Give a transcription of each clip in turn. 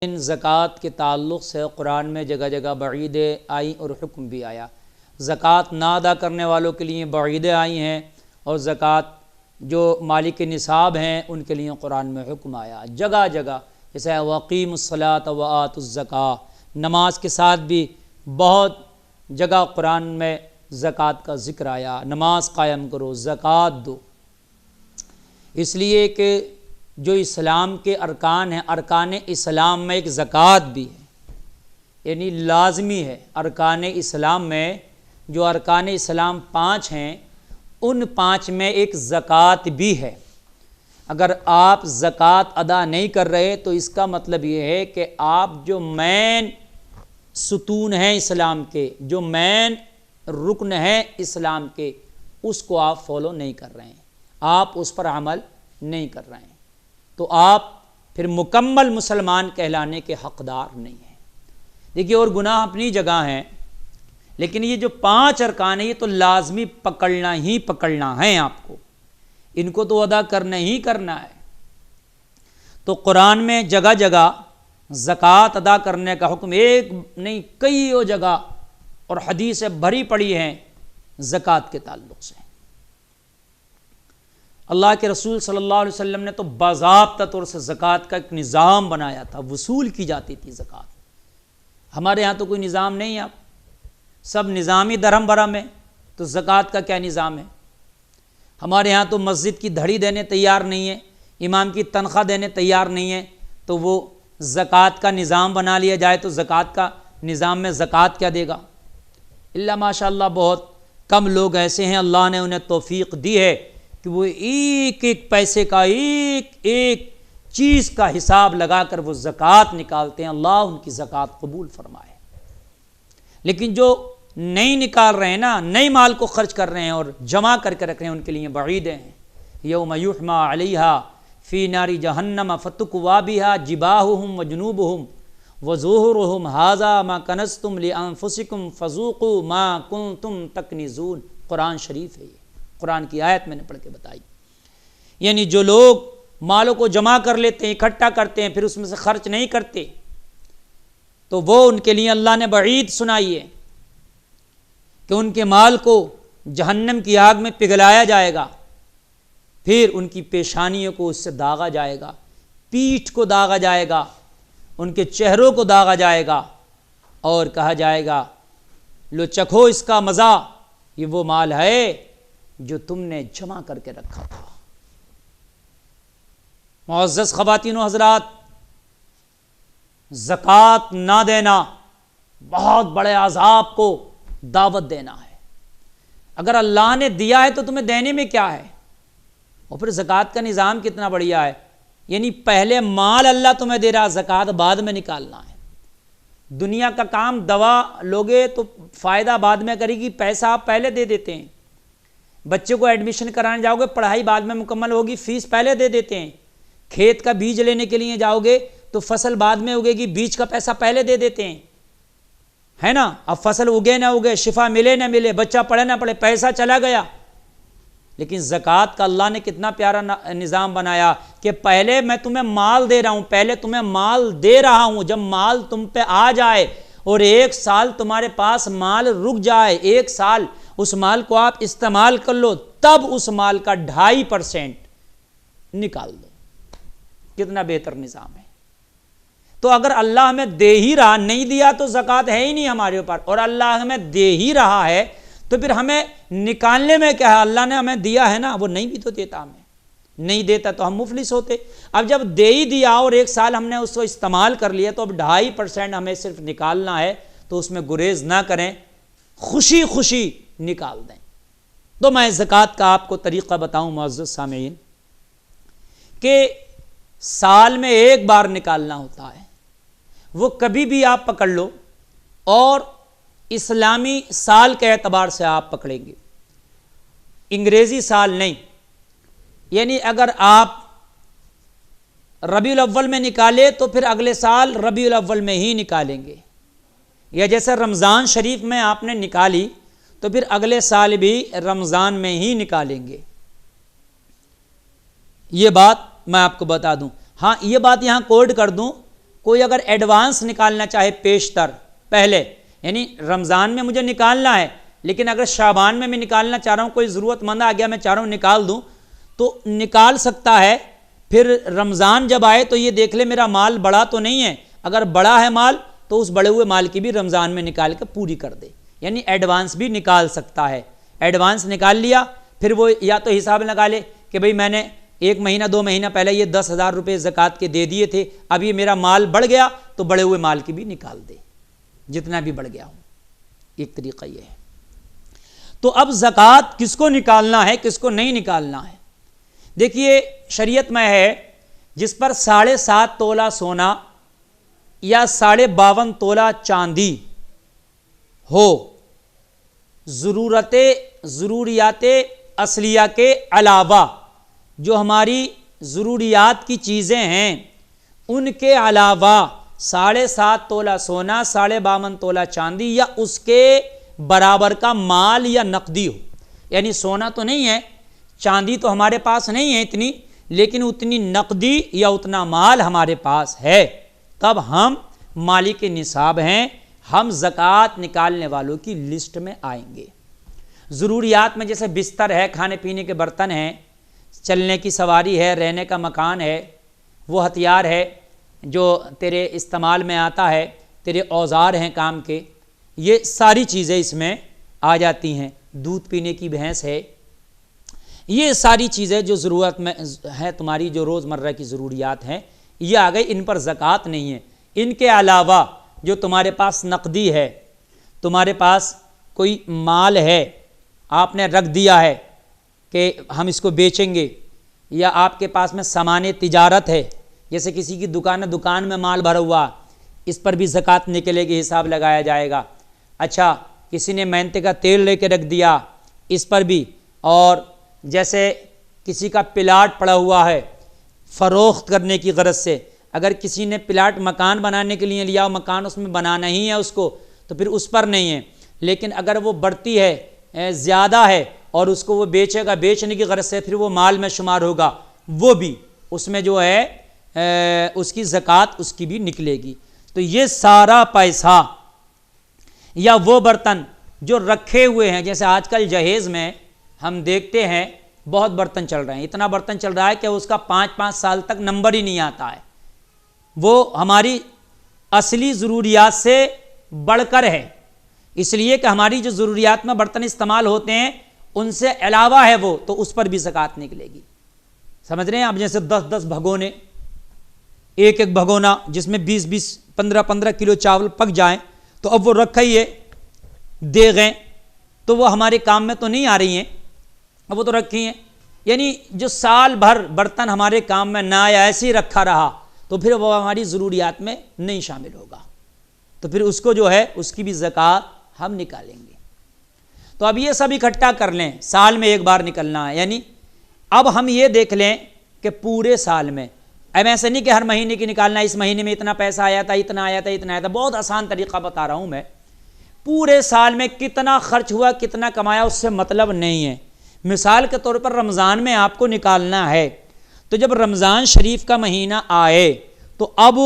ان زکوٰۃ کے تعلق سے قرآن میں جگہ جگہ وعیدیں آئیں اور حکم بھی آیا۔ زکوٰۃ نہ ادا کرنے والوں کے لیے وعیدیں آئی ہیں، اور زکوٰۃ جو مالک نصاب ہیں ان کے لیے قرآن میں حکم آیا جگہ جگہ، جیسے وَأَقِیمُوا الصَّلَاةَ وَآتُوا الزَّکَاۃَ، نماز کے ساتھ بھی بہت جگہ قرآن میں زکوٰۃ کا ذکر آیا، نماز قائم کرو، زکوٰۃ دو۔ اس لیے کہ جو اسلام کے ارکان ہیں، ارکان اسلام میں ایک زکوٰۃ بھی ہے، یعنی لازمی ہے۔ ارکان اسلام میں جو ارکان اسلام 5 ہیں، ان 5 میں ایک زکوٰۃ بھی ہے۔ اگر آپ زکوٰۃ ادا نہیں کر رہے تو اس کا مطلب یہ ہے کہ آپ جو مین ستون ہیں اسلام کے، جو مین رکن ہیں اسلام کے، اس کو آپ فالو نہیں کر رہے ہیں، آپ اس پر عمل نہیں کر رہے ہیں، تو آپ پھر مکمل مسلمان کہلانے کے حقدار نہیں ہیں۔ دیکھیے، اور گناہ اپنی جگہ ہیں، لیکن یہ جو 5 ارکان ہیں یہ تو لازمی پکڑنا ہی پکڑنا ہے، آپ کو ان کو تو ادا کرنا ہی کرنا ہے۔ تو قرآن میں جگہ جگہ زکوٰۃ ادا کرنے کا حکم، ایک نہیں کئی جگہ، اور حدیثیں بھری پڑی ہیں زکوٰۃ کے تعلق سے۔ اللہ کے رسول صلی اللہ علیہ وسلم نے تو باضابطہ طور سے زکوٰۃ کا ایک نظام بنایا تھا، وصول کی جاتی تھی زکوٰۃ۔ ہمارے ہاں تو کوئی نظام نہیں ہے، سب نظامی درہم برہم ہے، تو زکوٰۃ کا کیا نظام ہے؟ ہمارے ہاں تو مسجد کی دھڑی دینے تیار نہیں ہے، امام کی تنخواہ دینے تیار نہیں ہے، تو وہ زکوٰۃ کا نظام بنا لیا جائے تو زکوٰۃ کا نظام میں زکوٰۃ کیا دے گا؟ اللہ ماشاء اللہ بہت کم لوگ ایسے ہیں، اللہ نے انہیں توفیق دی ہے کہ وہ ایک ایک پیسے کا، ایک ایک چیز کا حساب لگا کر وہ زکوٰۃ نکالتے ہیں۔ اللہ ان کی زکوٰۃ قبول فرمائے۔ لیکن جو نہیں نکال رہے ہیں نا، نئے مال کو خرچ کر رہے ہیں اور جمع کر کے رکھ رہے ہیں، ان کے لیے وعیدیں ہیں۔ یوم یحمى علیہا فی نار جہنم فتکوی بہا جباہہم وجنوبہم وظہورہم ھذا ما کنزتم لانفسکم فذوقوا ما کنتم تکنزون۔ قرآن شریف ہے، یہ قرآن کی آیت میں نے پڑھ کے بتائی۔ یعنی جو لوگ مالوں کو جمع کر لیتے ہیں، اکٹھا کرتے ہیں، پھر اس میں سے خرچ نہیں کرتے، تو وہ ان کے لیے اللہ نے وعید سنائی ہے کہ ان کے مال کو جہنم کی آگ میں پگھلایا جائے گا، پھر ان کی پیشانیوں کو اس سے داغا جائے گا، پیٹھ کو داغا جائے گا، ان کے چہروں کو داغا جائے گا، اور کہا جائے گا لو چکھو اس کا مزہ، یہ وہ مال ہے جو تم نے جمع کر کے رکھا تھا۔ معزز خواتین و حضرات، زکوٰۃ نہ دینا بہت بڑے عذاب کو دعوت دینا ہے۔ اگر اللہ نے دیا ہے تو تمہیں دینے میں کیا ہے؟ اور پھر زکوٰۃ کا نظام کتنا بڑھیا ہے، یعنی پہلے مال اللہ تمہیں دے رہا، زکوٰۃ بعد میں نکالنا ہے۔ دنیا کا کام دوا لوگے تو فائدہ بعد میں کرے گی، پیسہ آپ پہلے دے دیتے ہیں۔ بچے کو ایڈمیشن کرانے جاؤ گے، پڑھائی بعد میں مکمل ہوگی، فیس پہلے دے دیتے ہیں۔ کھیت کا بیج لینے کے لیے جاؤ گے تو فصل بعد میں اگے گی، بیج کا پیسہ پہلے دے دیتے ہیں، ہے نا؟ اب فصل اگے نہ اگے، شفا ملے نہ ملے، بچہ پڑھے نہ پڑھے، پیسہ چلا گیا۔ لیکن زکوٰۃ کا اللہ نے کتنا پیارا نظام بنایا کہ پہلے میں تمہیں مال دے رہا ہوں، پہلے تمہیں مال دے رہا ہوں، جب مال تم پہ آ جائے اور 1 سال تمہارے پاس مال رک جائے، 1 سال اس مال کو آپ استعمال کر لو، تب اس مال کا 2.5% نکال دو۔ کتنا بہتر نظام ہے۔ تو اگر اللہ ہمیں دے ہی رہا، نہیں دیا تو زکوٰۃ ہے ہی نہیں ہمارے اوپر، اور اللہ ہمیں دے ہی رہا ہے تو پھر ہمیں نکالنے میں کیا ہے؟ اللہ نے ہمیں دیا ہے نا، وہ نہیں بھی تو دیتا، ہمیں نہیں دیتا تو ہم مفلس ہوتے۔ اب جب دے ہی دیا اور 1 سال ہم نے اس کو استعمال کر لیا، تو اب 2.5% ہمیں صرف نکالنا ہے، تو اس میں گریز نہ کریں، خوشی خوشی نکال دیں۔ تو میں زکوٰۃ کا آپ کو طریقہ بتاؤں معزز سامعین، کہ سال میں 1 بار نکالنا ہوتا ہے، وہ کبھی بھی آپ پکڑ لو، اور اسلامی سال کے اعتبار سے آپ پکڑیں گے، انگریزی سال نہیں۔ یعنی اگر آپ ربیع الاول میں نکالے تو پھر اگلے سال ربیع الاول میں ہی نکالیں گے، یا جیسے رمضان شریف میں آپ نے نکالی تو پھر اگلے سال بھی رمضان میں ہی نکالیں گے۔ یہ بات میں آپ کو بتا دوں۔ ہاں، یہ بات یہاں کوڈ کر دوں، کوئی اگر ایڈوانس نکالنا چاہے پیشتر پہلے، یعنی رمضان میں مجھے نکالنا ہے لیکن اگر شعبان میں نکالنا چاہ رہا ہوں، کوئی ضرورت مند آ گیا میں چاہ رہا ہوں نکال دوں، تو نکال سکتا ہے۔ پھر رمضان جب آئے تو یہ دیکھ لے میرا مال بڑا تو نہیں ہے، اگر بڑا ہے مال تو اس بڑے ہوئے مال کی بھی رمضان میں نکال کے پوری کر دے، یعنی ایڈوانس بھی نکال سکتا ہے۔ ایڈوانس نکال لیا، پھر وہ یا تو حساب لگا لے کہ بھئی میں نے 1 مہینہ 2 مہینہ پہلے یہ 10,000 روپے زکوٰۃ کے دے دیے تھے، اب یہ میرا مال بڑھ گیا تو بڑے ہوئے مال کی بھی نکال دے، جتنا بھی بڑھ گیا ہو۔ ایک طریقہ یہ ہے۔ تو اب زکوٰۃ کس کو نکالنا ہے، کس کو نہیں نکالنا ہے؟ دیکھیے شریعت میں ہے جس پر 7.5 تولہ سونا یا 52.5 تولہ چاندی ہو، ضروریات اصلیہ کے علاوہ جو ہماری ضروریات کی چیزیں ہیں ان کے علاوہ 7.5 تولہ سونا، 52.5 تولہ چاندی یا اس کے برابر کا مال یا نقدی ہو، یعنی سونا تو نہیں ہے، چاندی تو ہمارے پاس نہیں ہے اتنی، لیکن اتنی نقدی یا اتنا مال ہمارے پاس ہے، تب ہم مالک نصاب ہیں، ہم زکوٰۃ نکالنے والوں کی لسٹ میں آئیں گے۔ ضروریات میں جیسے بستر ہے، کھانے پینے کے برتن ہیں، چلنے کی سواری ہے، رہنے کا مکان ہے، وہ ہتھیار ہے جو تیرے استعمال میں آتا ہے، تیرے اوزار ہیں کام کے، یہ ساری چیزیں اس میں آ جاتی ہیں۔ دودھ پینے کی بھینس ہے، یہ ساری چیزیں جو ضرورت میں ہے تمہاری، جو روز مرہ کی ضروریات ہیں، یہ آ گئی، ان پر زکوٰۃ نہیں ہے۔ ان کے علاوہ جو تمہارے پاس نقدی ہے، تمہارے پاس کوئی مال ہے، آپ نے رکھ دیا ہے کہ ہم اس کو بیچیں گے، یا آپ کے پاس میں سامان تجارت ہے، جیسے کسی کی دکان ہے، دکان میں مال بھرا ہوا، اس پر بھی زکوٰۃ نکلے گی، حساب لگایا جائے گا۔ اچھا، کسی نے مینتے کا تیل لے کے رکھ دیا، اس پر بھی، اور جیسے کسی کا پلاٹ پڑا ہوا ہے فروخت کرنے کی غرض سے، اگر کسی نے پلاٹ مکان بنانے کے لیے لیا، مکان اس میں بنانا ہی ہے اس کو، تو پھر اس پر نہیں ہے، لیکن اگر وہ بڑھتی ہے، زیادہ ہے، اور اس کو وہ بیچے گا، بیچنے کی غرض سے پھر وہ مال میں شمار ہوگا، وہ بھی اس میں جو ہے اس کی زکوٰۃ اس کی بھی نکلے گی۔ تو یہ سارا پیسہ یا وہ برتن جو رکھے ہوئے ہیں، جیسے آج کل جہیز میں ہم دیکھتے ہیں بہت برتن چل رہے ہیں، اتنا برتن چل رہا ہے کہ اس کا 5 سال تک نمبر ہی نہیں آتا ہے، وہ ہماری اصلی ضروریات سے بڑھ کر ہے، اس لیے کہ ہماری جو ضروریات میں برتن استعمال ہوتے ہیں ان سے علاوہ ہے وہ، تو اس پر بھی زکوٰۃ نکلے گی۔ سمجھ رہے ہیں؟ اب جیسے 10 بھگونے، ایک بھگونا جس میں 20 15 کلو چاول پک جائیں، تو اب وہ رکھا ہی ہے، دیگیں تو وہ ہمارے کام میں تو نہیں آ رہی ہیں، اب وہ تو رکھی ہیں، یعنی جو سال بھر برتن ہمارے کام میں نہ آیا، ایسے ہی رکھا رہا، تو پھر وہ ہماری ضروریات میں نہیں شامل ہوگا، تو پھر اس کو جو ہے اس کی بھی زکوٰۃ ہم نکالیں گے۔ تو اب یہ سب اکٹھا کر لیں، سال میں ایک بار نکلنا ہے، یعنی اب ہم یہ دیکھ لیں کہ پورے سال میں، اب ایسے نہیں کہ ہر مہینے کی نکالنا ہے، اس مہینے میں اتنا پیسہ آیا تھا، اتنا آیا تھا، اتنا آیا تھا، بہت آسان طریقہ بتا رہا ہوں میں، پورے سال میں کتنا خرچ ہوا، کتنا کمایا، اس سے مطلب نہیں ہے۔ مثال کے طور پر رمضان میں آپ کو نکالنا ہے، تو جب رمضان شریف کا مہینہ آئے تو اب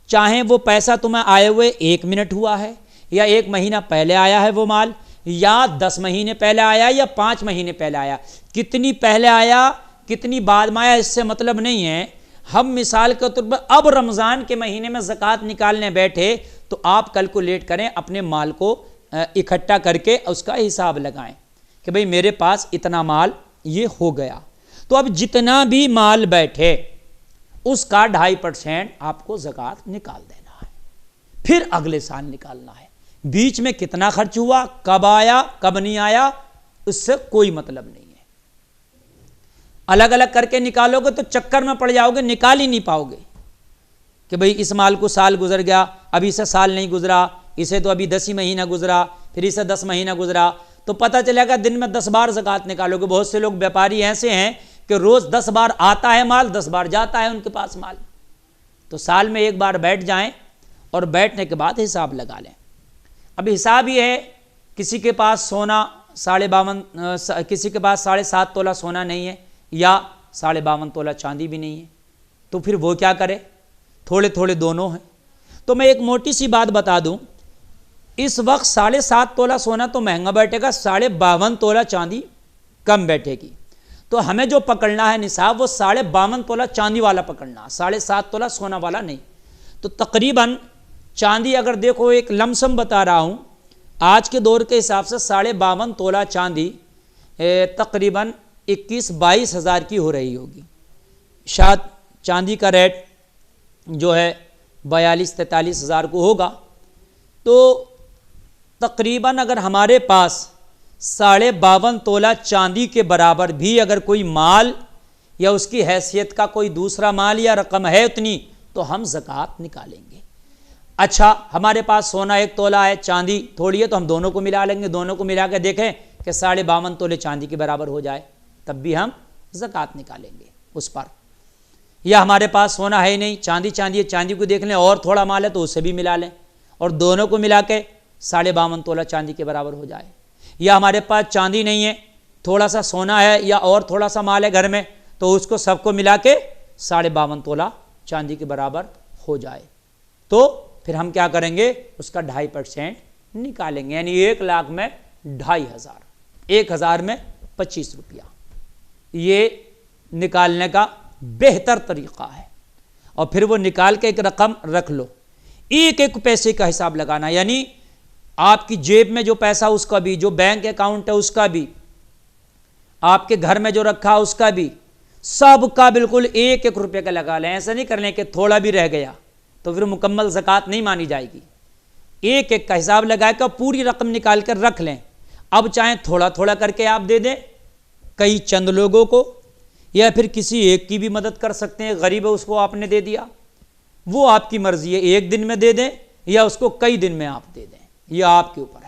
چاہیں وہ پیسہ تمہیں آئے ہوئے 1 منٹ ہوا ہے، یا 1 مہینہ پہلے آیا ہے وہ مال، یا 10 مہینے پہلے آیا، یا 5 مہینے پہلے آیا، کتنی پہلے آیا کتنی بعد میں آیا، اس سے مطلب نہیں ہے۔ ہم مثال کے طور پر اب رمضان کے مہینے میں زکوٰۃ نکالنے بیٹھے تو آپ کیلکولیٹ کریں، اپنے مال کو اکٹھا کر کے اس کا حساب لگائیں کہ بھئی میرے پاس اتنا مال یہ ہو گیا، تو اب جتنا بھی مال بیٹھے اس کا 2.5% آپ کو زکوٰۃ نکال دینا ہے، پھر اگلے سال نکالنا ہے۔ بیچ میں کتنا خرچ ہوا، کب آیا کب نہیں آیا، اس سے کوئی مطلب نہیں ہے۔ الگ الگ کر کے نکالو گے تو چکر میں پڑ جاؤ گے، نکال ہی نہیں پاؤ گے کہ بھئی اس مال کو سال گزر گیا، ابھی سے سال نہیں گزرا، اسے تو ابھی 10 ہی مہینہ گزرا، پھر اسے 10 مہینہ گزرا، تو پتہ چلے گا دن میں 10 بار زکوٰۃ نکالو گے۔ بہت سے لوگ بیپاری ایسے ہیں کہ روز 10 بار آتا ہے مال، 10 بار جاتا ہے ان کے پاس مال، تو سال میں ایک بار بیٹھ جائیں اور بیٹھنے کے بعد حساب لگا لیں۔ اب حساب یہ ہے، کسی کے پاس سونا 52، کسی کے پاس 7.5 تولہ سونا نہیں ہے، یا 52.5 تولہ چاندی بھی نہیں ہے، تو پھر وہ کیا کرے؟ تھوڑے تھوڑے دونوں ہیں، تو میں ایک موٹی سی بات بتا دوں، اس وقت 7.5 تولہ سونا تو مہنگا بیٹھے گا، 52.5 تولہ چاندی کم بیٹھے گی، تو ہمیں جو پکڑنا ہے نصاب وہ 52.5 تولہ چاندی والا پکڑنا، 7.5 تولہ سونا والا نہیں۔ تو تقریباً چاندی اگر دیکھو ایک لمسم بتا رہا ہوں، آج کے دور کے حساب سے 52.5 تولہ چاندی تقریباً 21-22 ہزار کی ہو رہی ہوگی، شاید چاندی کا ریٹ جو ہے 42-43 ہزار کو ہوگا۔ تو تقریباً اگر ہمارے پاس 52.5 تولہ چاندی کے برابر بھی اگر کوئی مال یا اس کی حیثیت کا کوئی دوسرا مال یا رقم ہے اتنی، تو ہم زکوٰۃ نکالیں گے۔ اچھا ہمارے پاس سونا 1 تولہ ہے، چاندی تھوڑی ہے، تو ہم دونوں کو ملا لیں گے، دونوں کو ملا کے دیکھیں کہ 52.5 تولے چاندی کے برابر ہو جائے، تب بھی ہم زکوٰۃ نکالیں گے اس پر۔ یا ہمارے پاس سونا ہے ہی نہیں، چاندی ہے، چاندی کو دیکھ لیں اور تھوڑا مال ہے تو اسے بھی ملا لیں، اور دونوں کو ملا کے 52.5 تولہ چاندی کے برابر ہو جائے۔ یا ہمارے پاس چاندی نہیں ہے، تھوڑا سا سونا ہے یا اور تھوڑا سا مال ہے گھر میں، تو اس کو سب کو ملا کے 52.5 تولہ چاندی کے برابر ہو جائے، تو پھر ہم کیا کریں گے، اس کا 2.5% نکالیں گے، یعنی 1 لاکھ میں 2,500، 1,000 میں 25 روپیہ۔ یہ نکالنے کا بہتر طریقہ ہے، اور پھر وہ نکال کے ایک رقم رکھ لو، ایک پیسے کا حساب لگانا، یعنی آپ کی جیب میں جو پیسہ اس کا بھی، جو بینک اکاؤنٹ ہے اس کا بھی، آپ کے گھر میں جو رکھا اس کا بھی، سب کا بالکل 1 روپے کا لگا لیں۔ ایسا نہیں کر لیں کہ تھوڑا بھی رہ گیا تو پھر مکمل زکوٰۃ نہیں مانی جائے گی۔ 1 کا حساب لگا کے پوری رقم نکال کر رکھ لیں۔ اب چاہیں تھوڑا تھوڑا کر کے آپ دے دیں کئی چند لوگوں کو، یا پھر کسی ایک کی بھی مدد کر سکتے ہیں، غریب ہے اس کو آپ نے دے دیا، وہ آپ کی مرضی ہے، 1 دن میں دے دیں یا اس کو کئی دن میں آپ دے دیں، یہ آپ کے اوپر ہے۔